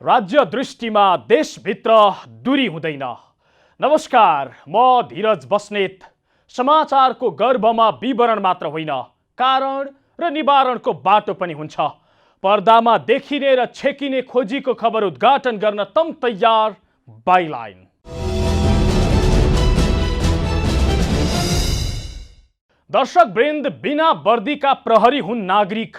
राज्य दृष्टिमा देशभित्र दूरी हुँदैन। नमस्कार, म धीरज बस्नेत। समाचारको गर्भमा विवरण मात्र होइन, कारण र निवारणको बाटो पनि हुन्छ। पर्दामा देखिने र छेकिने खोजीको खबर उद्घाटन गर्न तम तयार। बाइलाइन। दर्शक वृन्द, बिना वर्दीका प्रहरी हुन् नागरिक,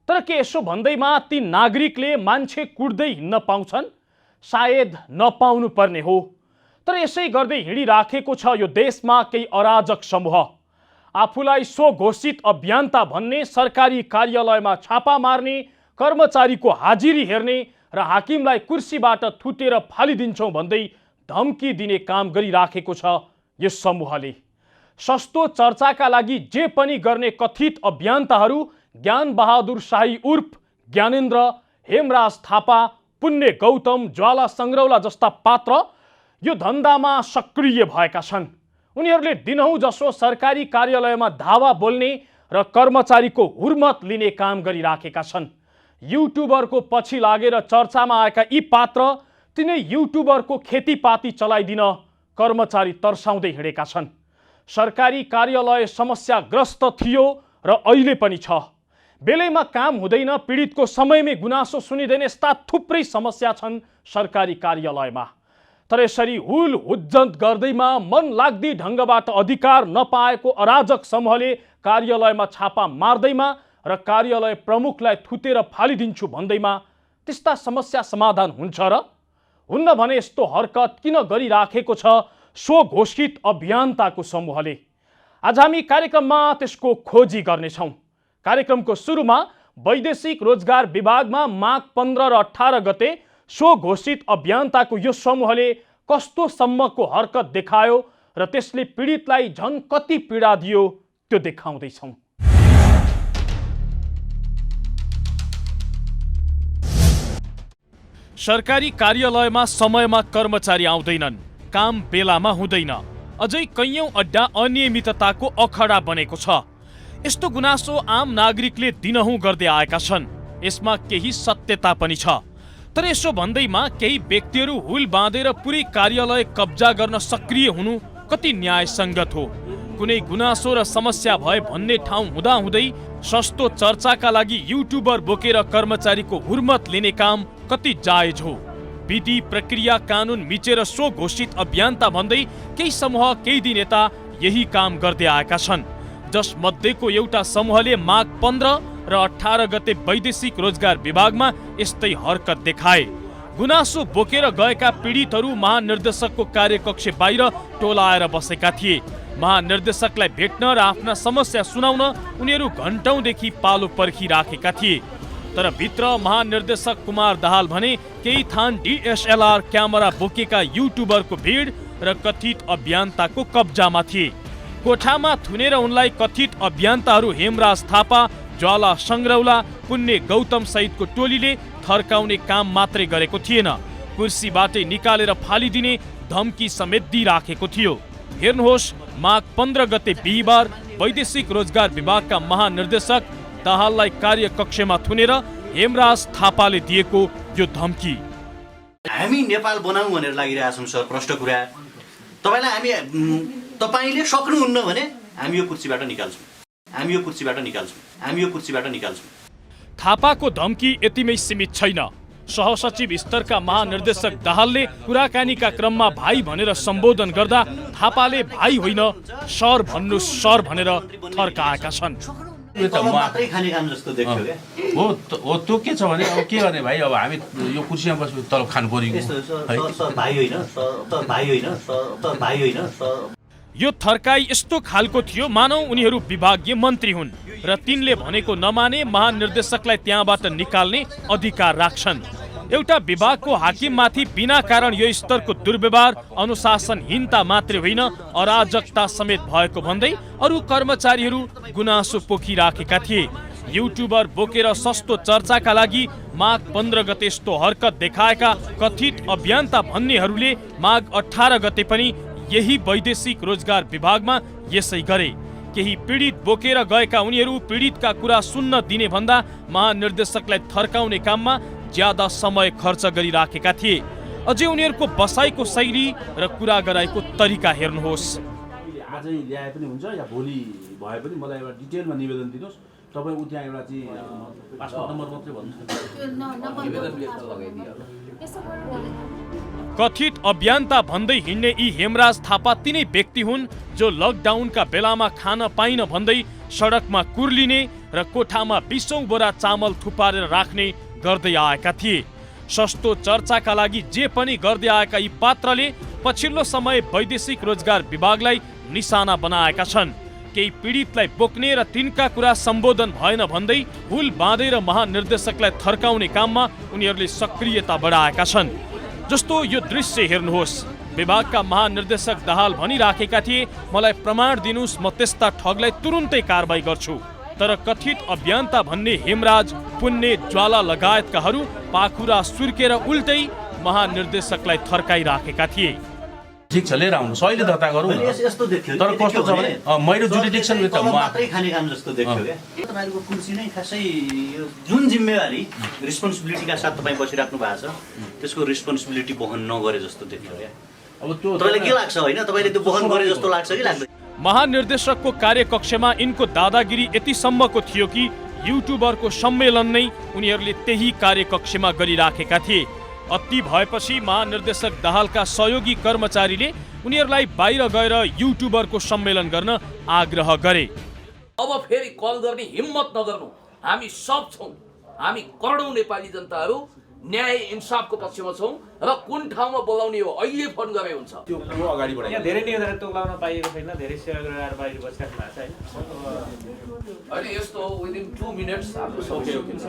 तर के यसो भन्दैमा ती नागरिकले मान्छे कुट्दै हिँड्न पाउँछन्? सायद नपाउनु पर्ने हो, तर यसै गर्दै हिँडिराखेको छ यो देशमा केही अराजक समूह। आफूलाई स्वघोषित अभियन्ता भन्ने, सरकारी कार्यालयमा छापा मार्ने, कर्मचारीको हाजिरी हेर्ने र हाकिमलाई कुर्सीबाट थुतेर फालिदिन्छौँ भन्दै धम्की दिने काम गरिराखेको छ यो समूहले। सस्तो चर्चाका लागि जे पनि गर्ने कथित अभियन्ताहरू ज्ञान बहादुर शाही उर्फ ज्ञानेन्द्र, हेमराज थापा, पुण्य गौतम, ज्वाला सङ्ग्रौला जस्ता पात्र यो धन्दामा सक्रिय भएका छन्। उनीहरूले दिनहुँ जसो सरकारी कार्यालयमा धावा बोल्ने र कर्मचारीको हुर्मत लिने काम गरिराखेका छन्। युट्युबरको पछि लागेर चर्चामा आएका यी पात्र तिनै युट्युबरको खेतीपाती चलाइदिन कर्मचारी तर्साउँदै हिँडेका छन्। सरकारी कार्यालय समस्याग्रस्त थियो र अहिले पनि छ। बेलैमा काम हुँदैन, पीडितको समयमै गुनासो सुनिँदैन, यस्ता थुप्रै समस्या छन् सरकारी कार्यालयमा। तर यसरी हुल हुज्जत गर्दैमा मन लाग्दी ढङ्गबाट अधिकार नपाएको अराजक समूहले कार्यालयमा छापा मार्दैमा र कार्यालय प्रमुखलाई थुतेर फालिदिन्छु भन्दैमा त्यस्ता समस्या समाधान हुन्छ र? हुन्न भने यस्तो हरकत किन गरिराखेको छ स्वघोषित अभियन्ताको समूहले? आज हामी कार्यक्रममा त्यसको खोजी गर्नेछौँ। कार्यक्रमको सुरुमा वैदेशिक रोजगार विभागमा माघ 15 र 18 गते स्वघोषित अभियन्ताको यो समूहले कस्तो सम्मको हरकत देखायो र त्यसले पीडितलाई झन् कति पीडा दियो त्यो देखाउँदैछौँ। सरकारी कार्यालयमा समयमा कर्मचारी आउँदैनन्, काम बेलामा हुँदैन, अझै कैयौं अड्डा अनियमितताको अखडा बनेको छ। यस्तो गुनासो आम नागरिकले दिनहुँ गर्दै आएका छन्। यसमा केही सत्यता पनि छ, तर यसो भन्दैमा केही व्यक्तिहरू हुल बाँधेर पुरै कार्यालय कब्जा गर्न सक्रिय हुनु कति न्यायसङ्गत हो? कुनै गुनासो र समस्या भए भन्ने ठाउँ हुँदाहुँदै सस्तो चर्चाका लागि युट्युबर बोकेर कर्मचारीको हुर्मत लिने काम कति जायज हो? विधि प्रक्रिया कानुन मिचेर स्वघोषित अभियन्ता भन्दै केही समूह, केही दिन यता यही काम गर्दै आएका छन्। जसमध्येको एउटा समूहले माघ 15 र 18 गते वैदेशिक रोजगार विभागमा यस्तै हरकत देखाए। गुनासो बोकेर गएका पीडितहरू महानिर्देशकको कार्यकक्ष बाहिर टोलाएर बसेका थिए। महानिर्देशकलाई भेट्न र आफ्ना समस्या सुनाउन उनीहरू घण्टौँदेखि पालो पर्खिराखेका थिए। तर भित्र महानिर्देशक कुमार दाहाल भने केही थान DSLR क्यामेरा बोकेका युट्युबरको भिड र कथित अभियन्ताको कब्जामा थिए। कोठामा थुनेर उनलाई कथित अभियन्ताहरू हेमराज थापा, ज्वाला सङ्ग्रौला, पुण्य गौतम सहितको टोलीले थर्काउने काम मात्रै गरेको थिएन, कुर्सीबाटै निकालेर फालिदिने धम्की समेत दिइराखेको थियो। हेर्नुहोस्, माघ 15 गते बिहिबार वैदेशिक रोजगार विभागका महानिर्देशक दाहाललाई कार्यकक्षमा थुनेर हेमराज थापाले दिएको यो धम्की। हामी नेपाल बनाऊ भनेर लागिरहेछौँ सर। प्रष्ट कुरा, तपाईले सक्नुहुन्न भने हामी यो कुर्सीबाट निकाल्छौँ, हामी यो कुर्सीबाट निकाल्छौँ, हामी यो कुर्सीबाट निकाल्छौँ। थापाको धम्की यतिमै सीमित छैन। सहसचिव स्तरका महानिर्देशक दाहालले कुराकानीका क्रममा भाइ भनेर सम्बोधन गर्दा थापाले भाइ होइन सर भन्नु सर भनेर थर्काएका छन्। मात्रै खाने काम जस्तो देख्यो के हो त्यो के छ भने अब के गर्ने भाइ, अब हामी यो कुर्सीमा बसेर तलब खानु पर्यो। भाइ होइन, भाइ होइन, भाइ होइन। यो थर्काई यस्तो खालको थियो मानौ उनीहरू विभागीय मन्त्री हुन् र तिनले भनेको नमाने महानिर्देशकलाई त्यहाँबाट निकाल्ने अधिकार राख्छन्। एउटा विभागको हाकिममाथि बिना कारण यो स्तरको दुर्व्यवहार, अनुशासनहीनता मात्रै होइन अराजकता समेत भएको भन्दै अरू कर्मचारीहरू गुनासो पोखिराखेका थिए। युट्युबर बोकेर सस्तो चर्चाका लागि माघ 15 गते यस्तो हरकत देखाएका कथित अभियन्ता भन्नेहरूले माघ 18 गते पनि यही वैदेशिक रोजगार विभागमा यसै गरे। केही पीडित बोकेर गएका उनीहरू पीडितका कुरा सुन्न दिने भन्दा महानिर्देशकलाई थर्काउने काममा ज्यादा समय खर्च गरिराखेका थिए। अझै उनीहरूको बसाइको शैली र कुरा गराइको तरिका हेर्नुहोस्। आजै ल्याए पनि हुन्छ या भोलि भए पनि मलाई एउटा डिटेलमा निवेदन दिनुहोस्। तपाईँ उ त्यहाँ एउटा चाहिँ पासपोर्ट नम्बर मात्रै भन्नुहोस्। कथित अभियन्ता भन्दै हिँड्ने यी हेमराज थापा तिनै व्यक्ति हुन् जो लकडाउनका बेलामा खान पाइन भन्दै सडकमा कुर्लिने र कोठामा 20औं बोरा चामल थुपारेर राख्ने गर्दै आएका थिए। सस्तो चर्चाका लागि जे पनि गर्दै आएका यी पात्रले पछिल्लो समय वैदेशिक रोजगार विभागलाई निशाना बनाएका छन्। केही पीडितलाई बोक्ने र तिनका कुरा सम्बोधन भएन भन्दै हुल बाँधेर महानिर्देशकलाई थर्काउने काममा उनीहरूले सक्रियता बढाएका छन्। जस्तो यो दृश्य हेर्नुहोस्। विभागका महानिर्देशक दाहाल भनिराखेका थिए, मलाई प्रमाण दिनुस्, म त्यस्ता ठगलाई तुरुन्तै कारबाही गर्छु। तर कथित अभियन्ता भन्ने हेमराज, पुन्ने, ज्वाला लगायतकाहरू पाखुरा सुर्केर उल्टै महानिर्देशकलाई थर्काइराखेका थिए। ठिक छ, लिएर आउनु, सहिले दर्ता गरौँ। यस्तो देख्यो तर कस्तो छ भने मेरो जुडिडिक्सन भित्र म मात्रै खाने काम जस्तो देख्यो क्या। तपाईँको कुर्सी नै खासै यो जुन जिम्मेवारी रिस्पोन्सिबिलिटीका साथ तपाईँ बसिराख्नु भएको छ त्यसको रिस्पोन्सिबिलिटी वहन नगरे जस्तो देख्यो क्या। अब त्यो तपाईँलाई के लाग्छ होइन, तपाईँले त्यो वहन गरे जस्तो लाग्छ कि लाग्दैन? महानिर्देशकको कार्यकक्षमा यिनको दादागिरी यतिसम्मको थियो कि युट्युबरको सम्मेलन नै उनीहरूले त्यही कार्यकक्षमा गरिराखेका थिए। अति भएपछि महानिर्देशक दाहालका सहयोगी कर्मचारीले उनीहरूलाई बाहिर गएर युट्युबरको सम्मेलन गर्न आग्रह गरे। अब फेरि कल गर्ने हिम्मत नगर्नु, हामी सब छौँ। हामी करोडौँ नेपाली जनताहरू न्याय इन्साफको पक्षमा छौँ र कुन ठाउँमा बोलाउने हो अहिले फोन गरे हुन्छ। त्यो अगाडि बढाइ यहाँ धेरै निवेदन तोक्लाउन पाइएको छैन, धेरै सेवा गरेर बाहिर बसिराख्नु भएको छ होइन। अहिले यस्तो विदिन 2 मिनट्स हाम्रो सकिन्छ।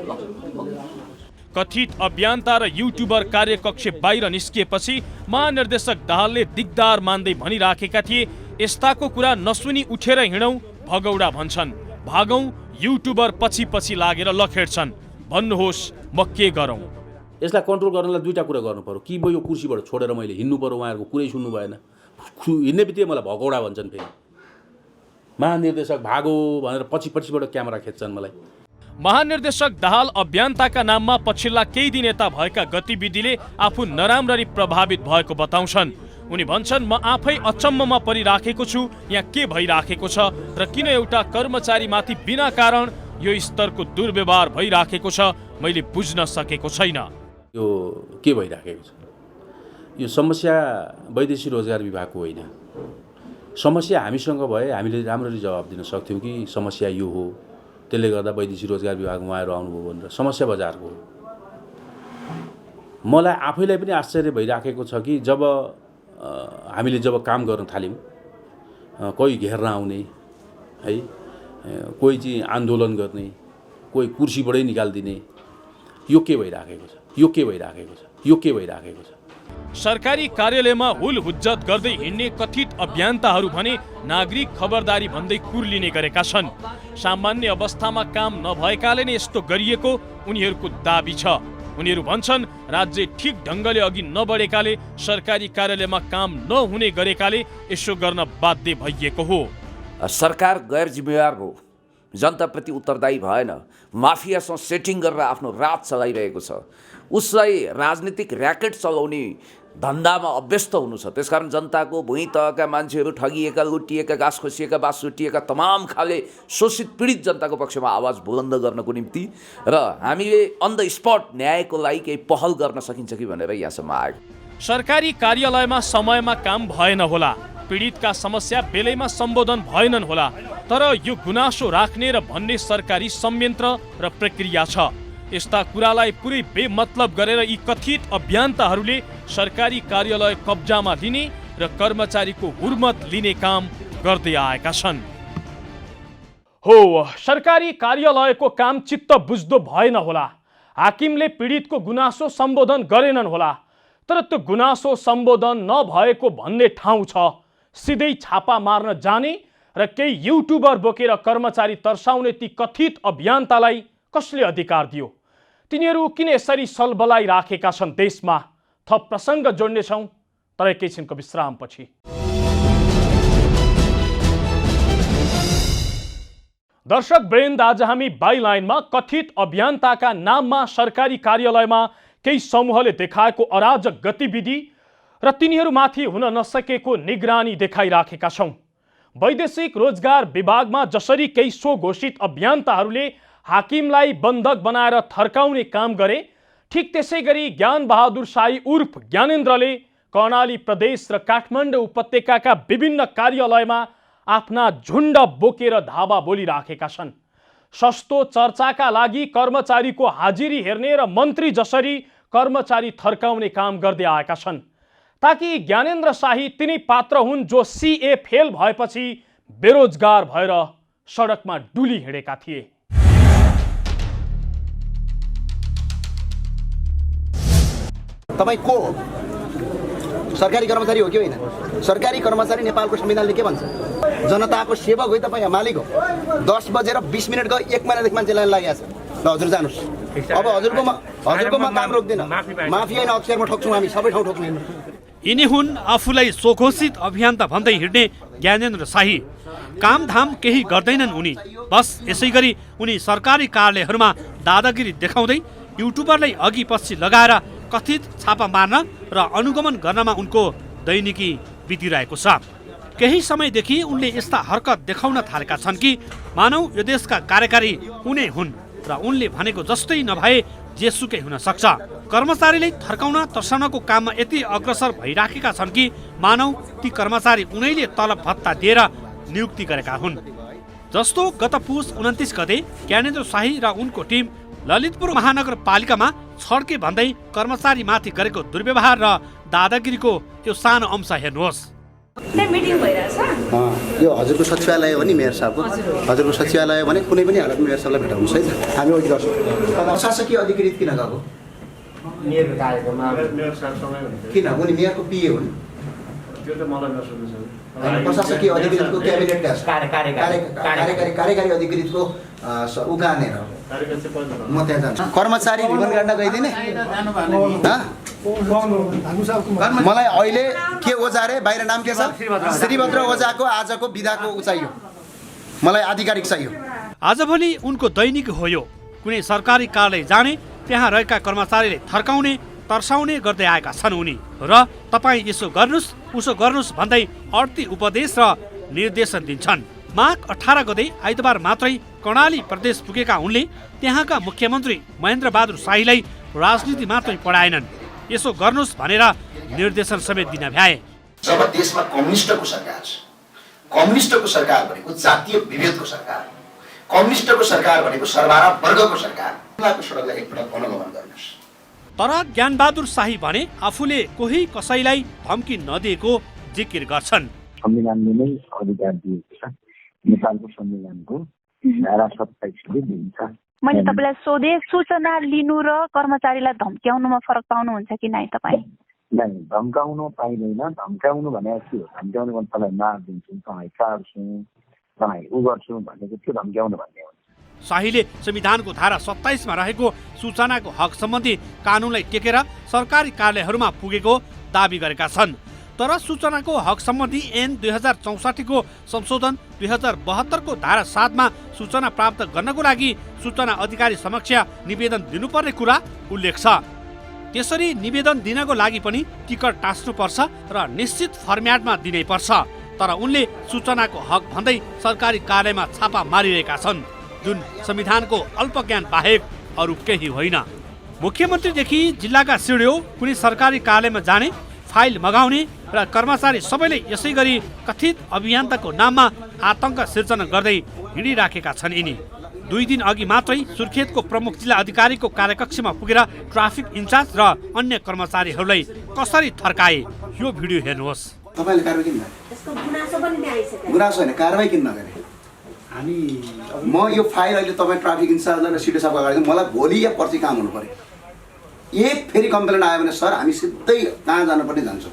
कथित अभियन्ता र युट्युबर कार्यकक्ष बाहिर निस्किएपछि महानिर्देशक दाहालले दिगदार मान्दै भनिराखेका थिए, यस्ताको कुरा नसुनी उठेर हिँडौँ, भगौडा भन्छन्, भागौँ, युट्युबर पछि पछि लागेर लखेड्छन्। भन्नुहोस्, म के गरौँ? यसलाई कन्ट्रोल गर्नलाई दुईटा कुरा गर्नु पर्यो। कि म यो कुर्सीबाट छोडेर मैले हिँड्नु पर्यो, उहाँहरूको कुरै सुन्नु भएन। हिँड्ने बित्तिकै मलाई भगौडा भन्छन्। फेरि महानिर्देशक भागो भनेर पछिबाट क्यामेरा खिच्छन् मलाई। महानिर्देशक दाहाल अभियन्ताका नाममा पछिल्ला केही दिन यता भएका गतिविधिले आफू नराम्ररी प्रभावित भएको बताउँछन्। उनी भन्छन्, म आफै अचम्ममा परिराखेको छु, यहाँ के भइराखेको छ र किन एउटा कर्मचारीमाथि बिना कारण यो स्तरको दुर्व्यवहार भइराखेको छ, मैले बुझ्न सकेको छैन। यो के भइराखेको छ? यो समस्या वैदेशिक रोजगार विभागको होइन। समस्या हामीसँग भए हामीले राम्ररी जवाब दिन सक्थ्यौँ कि समस्या यो हो, त्यसले गर्दा वैदेशिक रोजगार विभागमा उहाँहरू आउनुभयो भनेर। समस्या बजारको हो। मलाई आफैलाई पनि आश्चर्य भइराखेको छ कि जब हामीले काम गर्न थाल्यौँ, कोही घेर्न आउने है, कोही चाहिँ आन्दोलन गर्ने, कोही कुर्सीबाटै निकालिदिने, यो के भइराखेको छ? यो के भइराखेको छ? यो के भइराखेको छ? सरकारी कार्यालयमा हुल हुज्जत गर्दै हिँड्ने कथित अभियन्ताहरू भने नागरिक खबरदारी भन्दै कुर्लिने गरेका छन्। सामान्य अवस्थामा काम नभएकाले नै यस्तो गरिएको उनीहरूको दाबी छ। उनीहरू भन्छन्, राज्य ठिक ढङ्गले अघि नबढेकाले, सरकारी कार्यालयमा काम नहुने गरेकाले यसो गर्न बाध्य भइएको हो। सरकार गैर जिम्मेवार हो, जनताप्रति उत्तरदायी भएन, माफियासँग सेटिङ गरेर आफ्नो राज चलाइरहेको छ। उसलाई राजनीतिक र्याकेट चलाउने धन्दामा अभ्यस्त हुनु छ। त्यसकारण जनताको भुइँ तहका मान्छेहरू ठगिएका, लुटिएका, घाँस खोसिएका, बास छुटिएका तमाम खाले शोषित पीडित जनताको पक्षमा आवाज बुलन्द गर्नको निम्ति र हामीले अन द स्पट न्यायको लागि केही पहल गर्न सकिन्छ कि भनेर यहाँसम्म आएको। सरकारी कार्यालयमा समयमा काम भएन होला, पीडितका समस्या बेलैमा सम्बोधन भएनन् होला, तर यो गुनासो राख्ने र भन्ने सरकारी संयन्त्र र प्रक्रिया छ। यस्ता कुरालाई पुरै बेमतलब गरेर यी कथित अभियन्ताहरूले सरकारी कार्यालय कब्जामा लिने र कर्मचारीको हुर्मत लिने काम गर्दै आएका छन्। हो, सरकारी कार्यालयको काम चित्त बुझ्दो भएन होला, हाकिमले पीडितको गुनासो सम्बोधन गरेनन् होला, तर त्यो गुनासो सम्बोधन नभएको भन्ने ठाउँ छ। सिधै छापा मार्न जाने र केही युट्युबर बोकेर कर्मचारी तर्साउने ती कथित अभियन्तालाई कसले अधिकार दियो? तिनीहरू किन यसरी सलबलाइराखेका छन् देशमा? थप प्रसङ्ग जोड्नेछौँ तर एकैछिनको विश्रामपछि। दर्शक वृन्द, आज हामी बाइलाइनमा कथित अभियन्ताका नाममा सरकारी कार्यालयमा केही समूहले देखाएको अराजक गतिविधि र तिनीहरूमाथि हुन नसकेको निगरानी देखाइराखेका छौँ। वैदेशिक रोजगार विभागमा जसरी केही स्वघोषित अभियन्ताहरूले हाकिमलाई बन्धक बनाएर थर्काउने काम गरे, ठिक त्यसै गरी ज्ञान बहादुर शाही उर्फ ज्ञानेन्द्रले कर्णाली प्रदेश र काठमाडौँ उपत्यकाका विभिन्न कार्यालयमा आफ्ना झुण्ड बोकेर धावा बोलिराखेका छन्। सस्तो चर्चाका लागि कर्मचारीको हाजिरी हेर्ने र मन्त्री जसरी कर्मचारी थर्काउने काम गर्दै आएका छन्, ताकि ज्ञानेन्द्र शाही तिनै पात्र हुन् जो सीए फेल भएपछि बेरोजगार भएर सडकमा डुली हिँडेका थिए। तपाईँ को हो? सरकारी कर्मचारी हो कि होइन? सरकारी कर्मचारी नेपालको संविधानले के भन्छ? जनताको सेवक हो तपाईँ, मालिक हो। 10 बजेर 20 मिनट गयो, 1 महिनादेखि मान्छे लाइन लागेको छ। ल हजुर जानुहोस्। अब हजुरको म काम रोक्दिनँ। माफी होइन, अक्षरमा ठोक्छौँ हामी, सबै ठाउँ ठोक्छौँ। यिनी हुन् आफूलाई स्वघोषित अभियन्ता भन्दै हिँड्ने ज्ञानेन्द्र शाही। कामधाम केही गर्दैनन् उनी, बस यसै गरी उनी सरकारी कार्यालयहरूमा दादागिरी देखाउँदै युट्युबरलाई अघि पछि लगाएर कथित छापा मार्न र अनुगमन गर्नमा उनको दैनिकी बितिरहेको छ। केही समयदेखि उनले यस्ता हरकत देखाउन थालेका छन् कि मानौ यो देशका कार्यकारी उनै हुन् र उनले भनेको जस्तै नभए जेसुकै हुन सक्छ। कर्मचारीलाई थर्काउन तर्साउनको काममा यति अग्रसर भइराखेका छन् कि मानौ ती कर्मचारी उनैले तलब भत्ता दिएर नियुक्ति गरेका हुन्। जस्तो गत पुस 29 गते ज्ञानेन्द्र शाही र उनको टिम ललितपुर महानगरपालिकामा छड्के भन्दै कर्मचारीमाथि गरेको दुर्व्यवहार र दादागिरीको यो सानो अंश हेर्नुहोस्। यो हजुरको सचिवालय हो नि मेयर साहबको? हजुरको सचिवालय भने कुनै पनि हालतमा मेयर साहबलाई भेटाउनुहोस् है त, हामी अघि गर्छौँ। प्रशासकीय अधिकृत किन गएको? किन? उनी मेयरको पिए हुन्। प्रशासकीय अधिकृतको क्याबिनेटका कार्यकारी अधिकृतको उगानेर म त्यहाँ जान्छु। कर्मचारी रिबन गाड्न गइदिने? मलाई अहिले के ओझा रे? बाहिर नाम के छ? श्रीभद्र ओझाको आजको विधाको चाहियो, मलाई आधिकारिक चाहियो। आजभोलि उनको दैनिक हो यो। कुनै सरकारी कार्यालय जाने, त्यहाँ रहेका कर्मचारीले थर्काउने तर्साउने गर्दै आएका छन् उनी। र तपाईँ यसो गर्नुहोस् उसो गर्नुहोस् भन्दै अड्ती उपदेश र निर्देशन दिन्छन्। माघ 18 गते आइतबार मात्रै कर्णाली प्रदेश पुगेका उनले त्यहाँका मुख्यमन्त्री महेन्द्र बहादुर शाहीलाई राजनीति मात्रै पढाएनन्, यसो गर्नुहोस् भनेर निर्देशन समेत दिन भ्याए। जब देशमा कम्युनिस्टको सरकार छ, कम्युनिस्टको सरकार भनेको जातीय विभेदको सरकार हो, कम्युनिस्टको सरकार भनेको सर्वहारा वर्गको सरकार, सडकलाई एकपटक अनुगमन गर्नुहोस्। तर ज्ञानबहादुर शाही भने आफूले कोही कसैलाई धम्की नदिएको जिकिर गर्छन्। संविधानले नै अधिकार दिएको छ, नेपालको संविधानको धारा 27ले दिन्छ। मैले तपाईलाई सोधे, सूचना लिनु र कर्मचारीलाई धम्क्याउनुमा फरक पाउनुहुन्छ कि नै तपाईँ? नै, धम्काउनु पाइँदैन। धम्काउनु भनेको के हो? धम्काउनु भने तपाईँ मारिदिन्छु, तपाईँ काट्छु, तपाईँ उ गर्छु भनेको त्यो धम्काउनु भन्ने हो। शाहीले संविधानको धारा 27 मा रहेको सूचनाको हक सम्बन्धी कानुनलाई टेकेर सरकारी कार्यालयहरूमा पुगेको दाबी गरेका छन्। तर सूचनाको हक सम्बन्धी ऐन 2064 को संशोधन 2072 को धारा 7 मा सूचना प्राप्त गर्नको लागि सूचना अधिकारी समक्ष निवेदन दिनुपर्ने कुरा उल्लेख छ। त्यसरी निवेदन दिनको लागि पनि टिकट टाँच्नुपर्छ र निश्चित फर्म्याटमा दिनै पर्छ। तर उनले सूचनाको हक भन्दै सरकारी कार्यालयमा छापा मारिरहेका छन्, जुन संविधानको अल्पज्ञान बाहेक अरू केही होइन। मुख्यमन्त्रीदेखि जिल्लाका सिडिओ कुनै सरकारी कार्यालयमा जाने, फाइल मगाउने र कर्मचारी सबैले यसै गरी कथित अभियन्ताको नाममा आतंक सिर्जना गर्दै हिँडिराखेका छन् यिनी। 2 दिन अघि मात्रै सुर्खेतको प्रमुख जिल्ला अधिकारीको कार्यकक्षमा पुगेर ट्राफिक इन्चार्ज र अन्य कर्मचारीहरूलाई कसरी थर्काए, यो भिडियो हेर्नुहोस्। तपाईले कारबाही किन नगरे? यसको गुनासो पनि आइसक्यो। गुनासो हैन, कारबाही किन नगरे? हामी म यो फाइल अहिले तपाईँ ट्राफिक इन्चार्जलाई र सिटी साहबको अगाडि मलाई भोलि या पर्सि काम हुनु पर्यो। एक फेरि कम्प्लेन आयो भने सर हामी सिधै कहाँ जानुपर्ने जान्छौँ।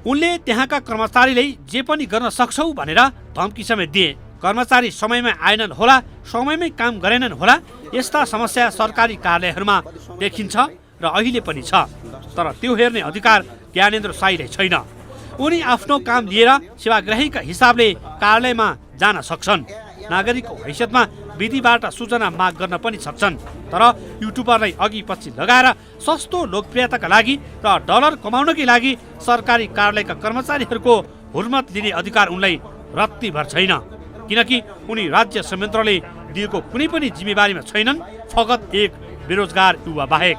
उनले त्यहाँका कर्मचारीले जे पनि गर्न सक्छौ भनेर धम्की समेत दिए। कर्मचारी समयमा आएनन् होला, समयमै काम गरेनन् होला, यस्ता समस्या सरकारी कार्यालयहरूमा देखिन्छ र अहिले पनि छ। तर त्यो हेर्ने अधिकार ज्ञानेन्द्र शाहीलाई छैन। उनी आफ्नो काम लिएर सेवाग्राहीका हिसाबले कार्यालयमा जान सक्छन्। नागरिकको हैसियतमा विधिबाट सूचना माग गर्न पनि सक्छन्। तर युट्युबरलाई अघि पछि लगाएर सस्तो लोकप्रियताका लागि र डलर कमाउनकै लागि सरकारी कार्यालयका कर्मचारीहरूको हुर्मत लिने अधिकार उनलाई रत्तीभर छैन, किनकि उनी राज्य संयन्त्रले दिएको कुनै पनि जिम्मेवारीमा छैनन्, फगत एक बेरोजगार युवा बाहेक।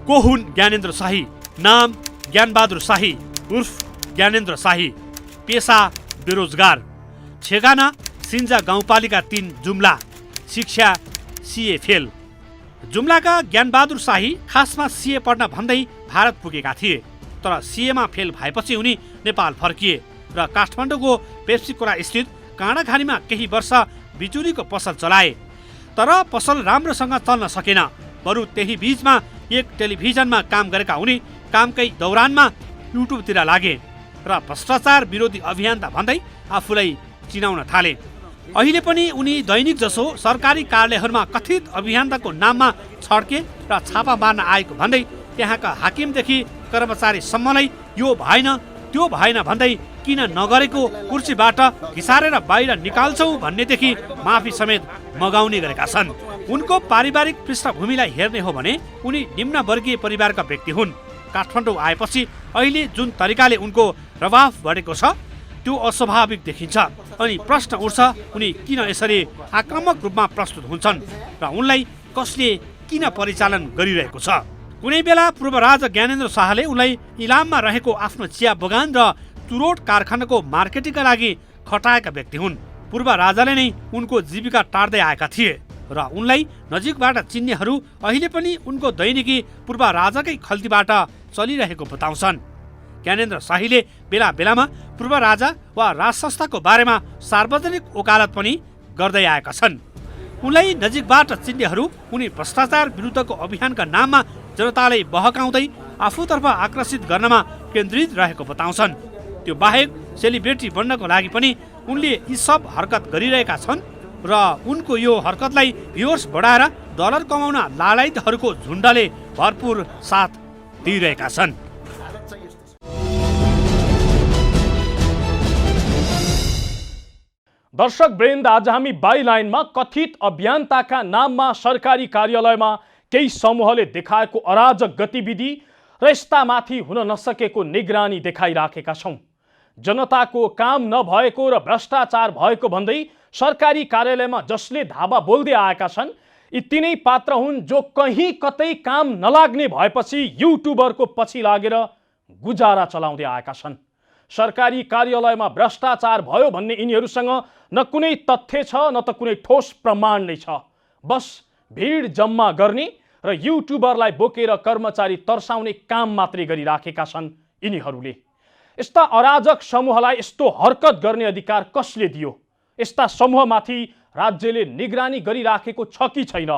को हुन् ज्ञानेन्द्र शाही? नाम ज्ञानबहादुर शाही उर्फ ज्ञानेन्द्र शाही, पेसा बेरोजगार, ठेगाना सिन्जा गाउँपालिका 3 जुम्ला, शिक्षा सीए फेल। जुम्लाका ज्ञानबहादुर शाही खासमा सीए पढ्न भन्दै भारत पुगेका थिए, तर सीएमा फेल भएपछि उनी नेपाल फर्किए र काठमाडौँको पेप्सीकोला स्थित काँडाघारीमा केही वर्ष बिजुलीको पसल चलाए। तर पसल राम्रोसँग चल्न सकेन, बरु त्यही बीचमा एक टेलिभिजनमा काम गरेका उनी कामकै दौरानमा युट्युबतिर लागे र भ्रष्टाचार विरोधी अभियान्ता भन्दै आफूलाई चिनाउन थाले। अहिले पनि उनी दैनिक जसो सरकारी कार्यालयहरूमा कथित अभियन्ताको नाममा छड्के र छापा मार्न आएको भन्दै त्यहाँका हाकिमदेखि कर्मचारीसम्मलाई यो भएन त्यो भएन भन्दै किन नगरेको कुर्सीबाट घिसारेर बाहिर निकाल्छौ भन्नेदेखि माफी समेत मगाउने गरेका छन्। उनको पारिवारिक पृष्ठभूमिलाई हेर्ने हो भने उनी निम्नवर्गीय परिवारका व्यक्ति हुन्। काठमाडौँ आएपछि अहिले जुन तरिकाले उनको प्रभाव बढेको छ त्यो अस्वाभाविक देखिन्छ अनि प्रश्न उठ्छ उनी किन यसरी आक्रामक रूपमा प्रस्तुत हुन्छन् र उनलाई कसले किन परिचालन गरिरहेको छ। कुनै बेला पूर्व राजा ज्ञानेन्द्र शाहले उनलाई इलाममा रहेको आफ्नो चिया बगान र चुरोट कारखानाको मार्केटिङका लागि खटाएका व्यक्ति हुन्। पूर्व राजाले नै उनको जीविका टार्दै आएका थिए र उनलाई नजिकबाट चिन्नेहरू अहिले पनि उनको दैनिकी पूर्व राजाकै खल्तीबाट चलिरहेको बताउँछन्। ज्ञानेन्द्र शाहीले बेला बेलामा पूर्व राजा वा राज संस्थाको बारेमा सार्वजनिक वकालत पनि गर्दै आएका छन्। उनलाई नजिकबाट चिन्नेहरू उनी भ्रष्टाचार विरुद्धको अभियानका नाममा जनतालाई बहकाउँदै आफूतर्फ आकर्षित गर्नमा केन्द्रित रहेको बताउँछन्। त्यो बाहेक सेलिब्रेटी बन्नको लागि पनि उनले यी सब हरकत गरिरहेका छन् र उनको यो हरकतलाई भ्युअर्स बढाएर डलर कमाउन लालायतहरूको झुन्डले भरपूर साथ दिइरहेका छन्। दर्शक वृन्द, आज हामी बाइलाइनमा कथित अभियन्ताका नाममा सरकारी कार्यालयमा केही समूहले देखाएको अराजक गतिविधि र यस्तामाथि हुन नसकेको निगरानी देखाइराखेका छौँ। जनताको काम नभएको र भ्रष्टाचार भएको भन्दै सरकारी कार्यालयमा जसले धावा बोल्दै आएका छन् यी तिनै पात्र हुन् जो कहीँ कतै काम नलाग्ने भएपछि युट्युबरको पछि लागेर गुजारा चलाउँदै आएका छन्। सरकारी कार्यालयमा भ्रष्टाचार भयो भन्ने यिनीहरूसँग न कुनै तथ्य छ न त कुनै ठोस प्रमाण नै छ। बस भिड जम्मा गर्ने र युट्युबरलाई बोकेर कर्मचारी तर्साउने काम मात्रै गरिराखेका छन् यिनीहरूले। यस्ता अराजक समूहलाई यस्तो हरकत गर्ने अधिकार कसले दियो? यस्ता समूहमाथि राज्यले निगरानी गरिराखेको छ कि छैन?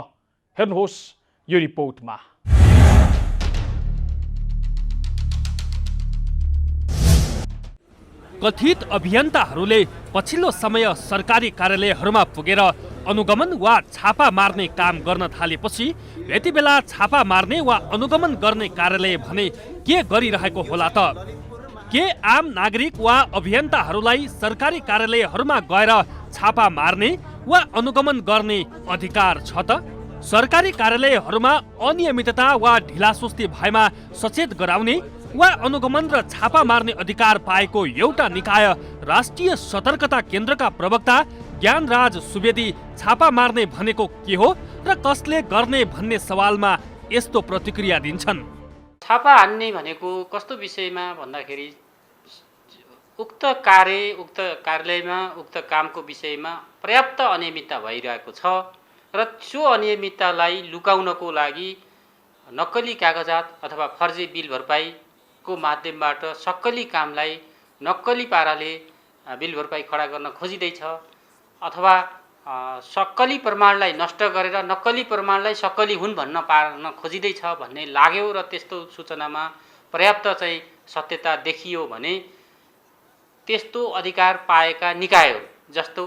हेर्नुहोस् यो रिपोर्टमा। कथित अभियन्ताहरूले पछिल्लो समय सरकारी कार्यालयहरूमा पुगेर अनुगमन वा छापा मार्ने काम गर्न थालेपछि यति बेला छापा मार्ने वा अनुगमन गर्ने कार्यालय भने के गरिरहेको होला त? के आम नागरिक वा अभियन्ताहरूलाई सरकारी कार्यालयहरूमा गएर छापा मार्ने वा अनुगमन गर्ने अधिकार छ त? सरकारी कार्यालयहरूमा अनियमितता वा ढिलासुस्ती भएमा सचेत गराउने वा अनुगमन र छापा मार्ने अधिकार पाएको एउटा निकाय राष्ट्रिय सतर्कता केन्द्रका प्रवक्ता ज्ञानराज सुवेदी छापा मार्ने भनेको के हो र कसले गर्ने भन्ने सवालमा यस्तो प्रतिक्रिया दिन्छन्। छापा हान्ने भनेको कस्तो विषयमा भन्दाखेरि उक्त कार्यालयमा उक्त कामको विषयमा पर्याप्त अनियमितता भइरहेको छ र त्यो अनियमिततालाई लुकाउनको लागि नक्कली कागजात अथवा फर्जी बिल भरपाईको माध्यमबाट सक्कली कामलाई नक्कली पाराले बिल भरपाई खडा गर्न खोजिँदैछ अथवा सक्कली प्रमाणलाई नष्ट गरेर नक्कली प्रमाणलाई सक्कली हुन् भन्न पार्न खोजिँदैछ भन्ने लाग्यो र त्यस्तो सूचनामा पर्याप्त चाहिँ सत्यता देखियो भने त्यस्तो अधिकार पाएका निकायहरू जस्तो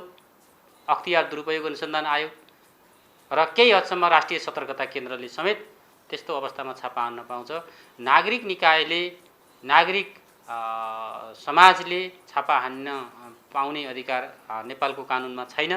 अख्तियार दुरुपयोग अनुसन्धान आयोग र केही हदसम्म राष्ट्रिय सतर्कता केन्द्रले समेत त्यस्तो अवस्थामा छापा हान्न पाउँछ। नागरिक निकायले नागरिक समाजले छापा हान्न पाउने अधिकार नेपालको कानुनमा छैन।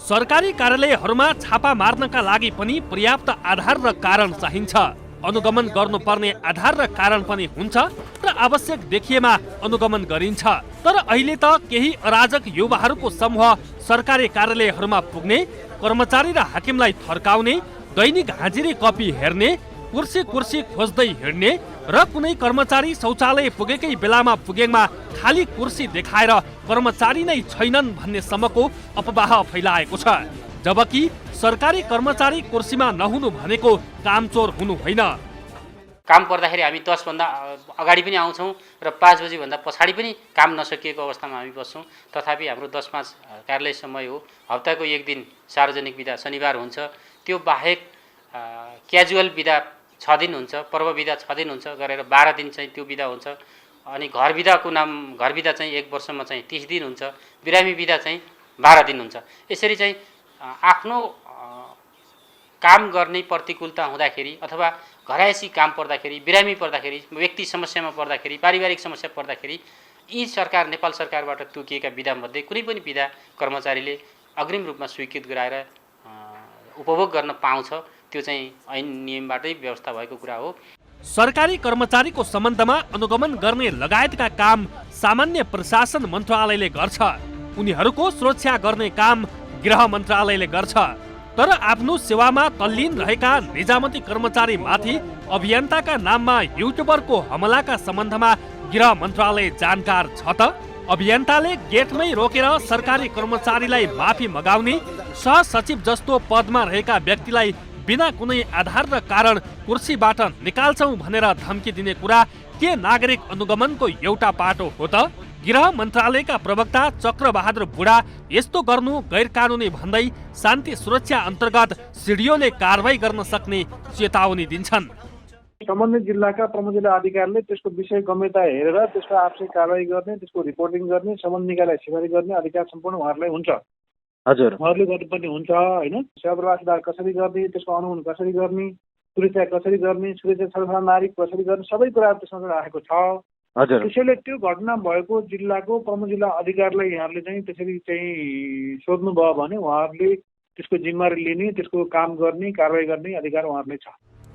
सरकारी कार्यालयहरूमा छापा मार्नका लागि पनि पर्याप्त आधार र कारण चाहिन्छ। अनुगमन गर्नुपर्ने आधार र कारण पनि हुन्छ र आवश्यक देखिएमा अनुगमन गरिन्छ। तर अहिले त केही अराजक युवाहरूको समूह सरकारी कार्यालयहरूमा पुग्ने, कर्मचारी र हाकिमलाई थर्काउने, दैनिक हाजिरी कपी हेर्ने, कुर्सी खोज्दै हिँड्ने र कुनै कर्मचारी शौचालय पुगेकै बेलामा पुगेमा खाली कुर्सी देखाएर कर्मचारी नै छैनन् भन्ने सम्मको अफवाह फैलाएको छ। जबकि सरकारी कर्मचारी कुर्सीमा नहुनु भनेको कामचोर हुनु होइन। काम पर्दाखेरि हामी 10 भन्दा अगाडि पनि आउँछौँ र 5 बजीभन्दा पछाडि पनि काम नसकिएको अवस्थामा हामी बस्छौँ। तथापि हाम्रो 10-5 कार्यालय समय हो। हप्ताको 1 दिन सार्वजनिक बिदा शनिबार हुन्छ। त्यो बाहेक क्याजुअल बिदा 6 दिन हुन्छ, पर्व बिदा 6 दिन हुन्छ गरेर 12 दिन चाहिँ त्यो बिदा हुन्छ। अनि घर बिदा चाहिँ 1 वर्षमा चाहिँ 30 दिन हुन्छ। बिरामी बिदा चाहिँ 12 दिन हुन्छ। यसरी चाहिँ आफ्नो काम गर्ने प्रतिकूलता हुँदाखेरि अथवा घरायसी काम पर्दाखेरि, बिरामी पर्दाखेरि, व्यक्ति समस्यामा पर्दाखेरि, पारिवारिक समस्या पर्दाखेरि यी सरकार नेपाल सरकारबाट तोकिएका बिदामध्ये कुनै पनि बिदा कर्मचारीले अग्रिम रूपमा स्वीकृत गराएर उपभोग गर्न पाउँछ। त्यो चाहिँ ऐन नियमबाटै व्यवस्था भएको कुरा हो। सरकारी कर्मचारीको सम्बन्धमा अनुगमन गर्ने लगायतका काम सामान्य प्रशासन मन्त्रालयले गर्छ। उनीहरूको सुरक्षा गर्ने काम गृह मन्त्रालयले गर्छ। तर आफ्नो सेवामा तल्लीन रहेका निजामती कर्मचारीमाथि अभियन्ताका नाममा युट्युबरको हमलाका सम्बन्धमा गृह मन्त्रालय जानकार छ त? अभियन्ताले गेटमै रोकेर सरकारी कर्मचारीलाई माफी मगाउने, सहसचिव जस्तो पदमा रहेका व्यक्तिलाई बिना कुनै आधार र कारण कुर्सीबाट निकाल्छौं भनेर धम्की दिने कुरा के नागरिक अनुगमनको एउटा पाटो हो त? गृह मन्त्रालयका प्रवक्ता चक्रबहादुर बुढा यस्तो गर्नु गैर कानुनी भन्दै शान्ति सुरक्षा अन्तर्गत सिडिओले कारबाही गर्न सक्ने चेतावनी दिन्छन्। सम्बन्धित जिल्लाका प्रमुख जिल्ला अधिकारीले त्यसको विषय गम्भीरता हेरेर त्यसको आपसी कारबाही गर्ने, त्यसको रिपोर्टिङ गर्ने, सम्बन्धित निकायलाई सिफारिस गर्ने अधिकार सम्पूर्ण उहाँहरूलाई हुन्छ। हजुर, उहाँहरूले गर्नुपर्ने हुन्छ होइन। सेवा प्रवाह सुधार कसरी गर्ने, त्यसको अनुगमन कसरी गर्ने, सुरक्षा कसरी गर्ने, सुरक्षा सरसफाइ नागरिक कसरी गर्ने, सबै कुराहरू त्यसमा राखेको छ। हजुर, त्यसैले त्यो घटना भएको जिल्लाको प्रमुख जिल्ला अधिकारीलाई यहाँले चाहिँ त्यसरी चाहिँ सोध्नुभयो भने उहाँहरूले त्यसको जिम्मेवारी लिने, त्यसको काम गर्ने, कारबाही गर्ने अधिकार उहाँहरूले छ।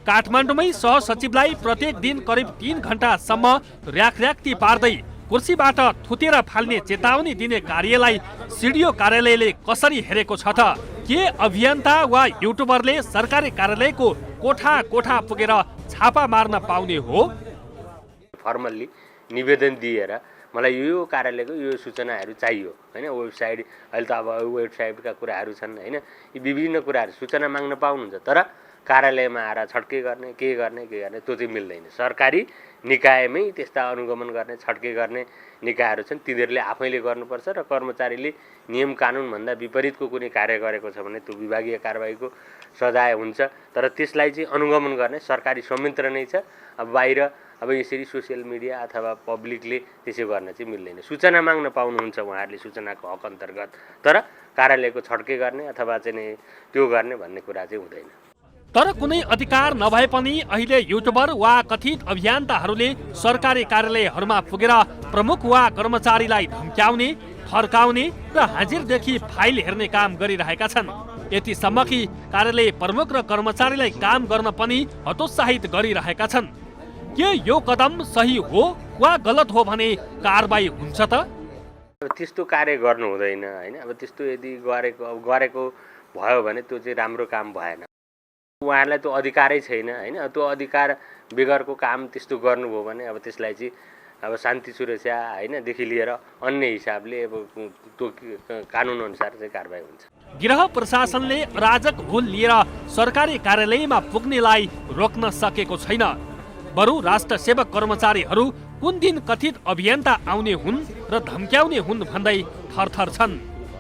काठमाडौँमै सहसचिवलाई प्रत्येक दिन करिब 3 घण्टासम्म र्याखर्याक्ती पार्दै कुर्सीबाट थुतेर फाल्ने चेतावनी दिने कार्यलाई सिडिओ कार्यालयले कसरी हेरेको छ त? के अभियन्ता वा युट्युबरले सरकारी कार्यालयको कोठा पुगेर छापा मार्न पाउने हो? फर्मल्ली निवेदन दिएर मलाई यो कार्यालयको यो सूचनाहरू चाहियो होइन। वेबसाइट अहिले त अब वेबसाइटका कुराहरू छन् होइन। यी विभिन्न कुराहरू सूचना माग्न पाउनुहुन्छ। तर कार्यालयमा आएर छड्के गर्ने के गर्ने त्यो चाहिँ मिल्दैन। सरकारी निकायमै त्यस्ता अनुगमन गर्ने, छड्के गर्ने निकायहरू छन्। तिनीहरूले आफैले गर्नुपर्छ र कर्मचारीले नियम कानुनभन्दा विपरीतको कुनै कार्य गरेको छ भने त्यो विभागीय कारबाहीको सजाय हुन्छ। तर त्यसलाई चाहिँ अनुगमन गर्ने सरकारी संयन्त्र नै छ। अब बाहिर अब यसरी सोसियल मिडिया अथवा पब्लिकले त्यसो गर्न चाहिँ मिल्दैन। सूचना माग्न पाउनुहुन्छ उहाँहरूले सूचनाको हक अन्तर्गत। तर कार्यालयको छड्के गर्ने अथवा चाहिँ त्यो गर्ने भन्ने कुरा चाहिँ हुँदैन। तर कुनै अधिकार नभए पनि अहिले युट्युबर वा कथित अभियन्ताहरूले सरकारी कार्यालयहरूमा पुगेर प्रमुख वा कर्मचारीलाई धम्क्याउने, फर्काउने र हाजिरदेखि फाइल हेर्ने काम गरिरहेका छन्। यतिसम्म कि कार्यालय प्रमुख र कर्मचारीलाई काम गर्न पनि हतोत्साहित गरिरहेका छन्। के यो कदम सही हो वा गलत हो भने कारबाही हुन्छ त? त्यस्तो कार्य गर्नु हुँदैन होइन। अब त्यस्तो यदि गरेको भयो भने त्यो चाहिँ राम्रो काम भएन। उहाँहरूलाई त्यो अधिकारै छैन होइन। त्यो अधिकार बेगरको काम त्यस्तो गर्नुभयो भने अब त्यसलाई चाहिँ अब शान्ति सुरक्षा हैनदेखि लिएर अन्य हिसाबले अब त्यो कानुन अनुसार चाहिँ कारबाही हुन्छ। गृह प्रशासनले अराजक हुल लिएर सरकारी कार्यालयमा पुग्नेलाई रोक्न सकेको छैन। बरु राष्ट्र सेवक कर्मचारीहरू कुन दिन कथित अभियन्ता आउने हुन् र धम्क्याउने हुन् भन्दै थरथर छन्।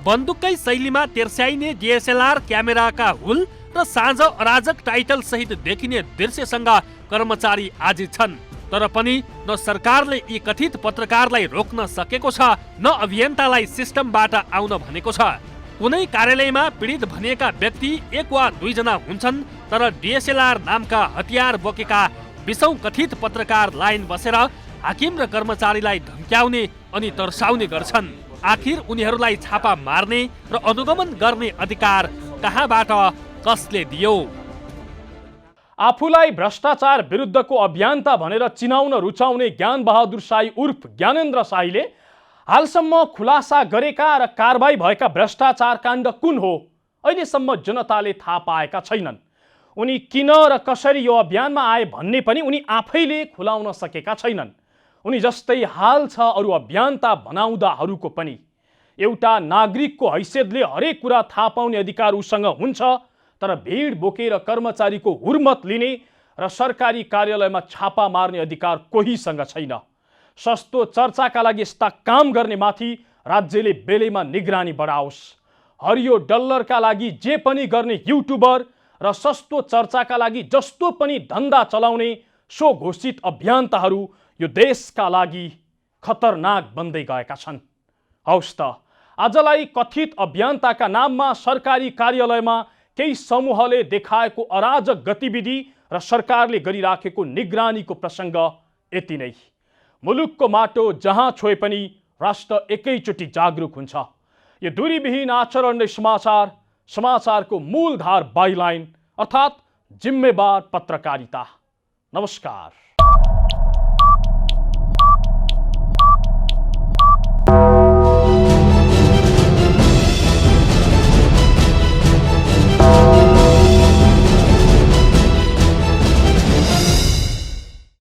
बन्दुककै शैलीमा तेर्स्याइने DSLR क्यामेराका हुल र साँझ अराजक टाइटल सहित देखिने दृश्यसँग कर्मचारी आजित छन्। तर पनि न सरकारले यी कथित पत्रकारलाई रोक्न सकेको छ, न अभियन्तालाई सिस्टमबाट आउन भनेको छ। कुनै कार्यालयमा पीडित भनिएका व्यक्ति 1 वा 2 जना हुन्छन्, तर DSLR नामका हतियार बोकेका 20औं कथित पत्रकार लाइन बसेर हाकिम र कर्मचारीलाई धम्क्याउने अनि तर्साउने गर्छन्। आखिर उनीहरूलाई छापा मार्ने र अनुगमन गर्ने अधिकार कहाँबाट कसले दियो? आफूलाई भ्रष्टाचार विरुद्धको अभियन्ता भनेर चिनाउन रुचाउने ज्ञान बहादुर शाही उर्फ ज्ञानेन्द्र शाहीले हालसम्म खुलासा गरेका र कारबाही भएका भ्रष्टाचार काण्ड कुन हो अहिलेसम्म जनताले थाहा पाएका छैनन्। उनी किन र कसरी यो अभियानमा आए भन्ने पनि उनी आफैले खुलाउन सकेका छैनन्। उनी जस्तै हाल छ अरू अभियन्ता बनाउँदाहरूको पनि। एउटा नागरिकको हैसियतले हरेक कुरा थाहा पाउने अधिकार उसँग हुन्छ, तर भिड बोकेर कर्मचारीको हुर्मत लिने र सरकारी कार्यालयमा छापा मार्ने अधिकार कोहीसँग छैन। सस्तो चर्चाका लागि यस्ता काम गर्ने माथि राज्यले बेलैमा निगरानी बढाओस्। हरियो डलरका लागि जे पनि गर्ने युट्युबर र सस्तो चर्चाका लागि जस्तो पनि धन्दा चलाउने सो घोषित अभियन्ताहरू यो देशका लागि खतरनाक बन्दै गएका छन्। हौस् त, आजलाई कथित अभियन्ताका नाममा सरकारी कार्यालयमा केही समूहले देखाएको अराजक गतिविधि र सरकारले गरिराखेको निगरानीको प्रसङ्ग यति नै। मुलुकको माटो जहाँ छोए पनि राष्ट्र एकैचोटि जागरुक हुन्छ। यो दूरीविहीन आचरण नै समाचारको मूलधार बाइलाइन अर्थात् जिम्मेवार पत्रकारिता। नमस्कार।